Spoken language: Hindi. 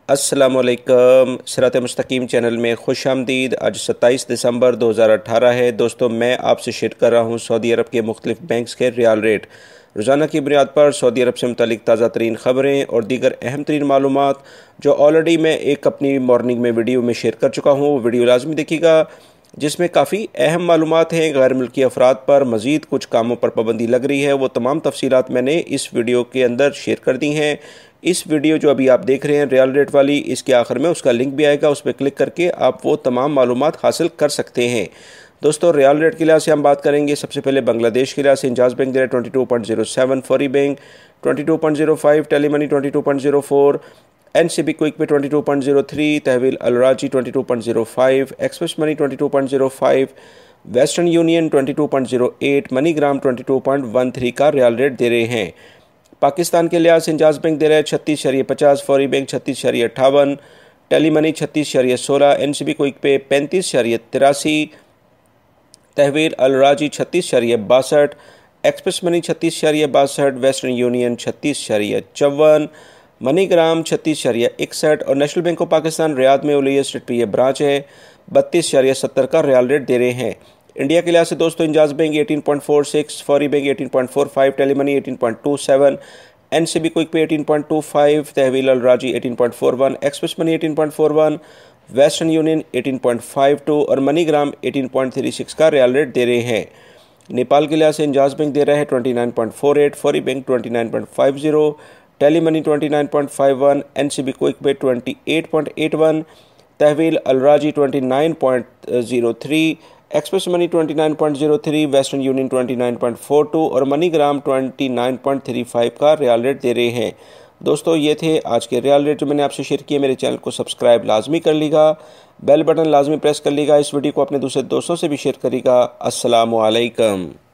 अस्सलामुअलैकुम। सिरात मुस्तकीम चैनल में खुश आमदीद। आज 27 दिसंबर 2018 है। दोस्तों, मैं आपसे शेयर कर रहा हूँ सऊदी अरब के मुख्तलिफ बैंक्स के रियाल रेट। रोज़ाना की बुनियाद पर सऊदी अरब से मुतालिक ताज़ा तरीन ख़बरें और दीगर अहम तरीन मालूमात जो ऑलरेडी मैं एक अपनी मॉर्निंग में वीडियो में शेयर कर चुका हूँ, वो वीडियो लाजमी देखिएगा, जिसमें काफ़ी अहम मालूमात हैं। गैर मुल्की अफराद पर मज़ीद कुछ कामों पर पाबंदी लग रही है, वो तमाम तफसीलात मैंने इस वीडियो के अंदर शेयर कर दी हैं। इस वीडियो जो अभी आप देख रहे हैं रियल रेट वाली, इसके आखिर में उसका लिंक भी आएगा, उस पर क्लिक करके आप वो तमाम मालूमात हासिल कर सकते हैं। दोस्तों, रियल रेट के लिहाज से हम बात करेंगे। सबसे पहले बांग्लादेश के लिहाज से इंजाज बैंक दे रहा है 22.07, फौरी bank 22.05, Telemoney 22.04, NCB Quick Pay 22.03, Tahweel Al Rajhi 22.05, Express Money 22.05, Western Union 22.08, MoneyGram 22.13 का रियल रेट दे रहे हैं। पाकिस्तान के लिहाज से इंजाज बैंक दे रहा है 36.50, फौरी bank 36.58, Telemoney 36.16, NCB Quick Pay 35.83, Tahweel Al Rajhi 36.62, Express Money 36.62, Western Union 36.54, MoneyGram 36.61 और National Bank of Pakistan Riyadh में उलिया स्ट्रीट पर यह ब्रांच है 32.70 का रियल रेट दे रहे हैं। इंडिया के लिहाज से दोस्तों, इंजाज बैंक 18.46, फौरी bank 18.45, Telemoney 18.27, NCB Quick Pay 18.25, Tahweel Al Rajhi 18.41, Express Money 18.41, Western Union 18.52 और मनीग्राम 18.36 का रियल रेट दे रहे हैं। नेपाल के लिहाज से इंजाज बैंक दे रहा है 29.48, फौरी bank 29.50, Telemoney 29.51, NCB Quick Pay 28.81, Tahweel Al Rajhi 29.03, Express Money 29.03, Western Union 29.42 और मनीग्राम 29.35 का रियल रेट दे रहे हैं। दोस्तों, ये थे आज के रियल रेट जो मैंने आपसे शेयर किए। मेरे चैनल को सब्सक्राइब लाजमी कर लीजिएगा, बेल बटन लाजमी प्रेस कर लीजिएगा, इस वीडियो को अपने दूसरे दोस्तों से भी शेयर करिएगा। अस्सलामु अलैकुम।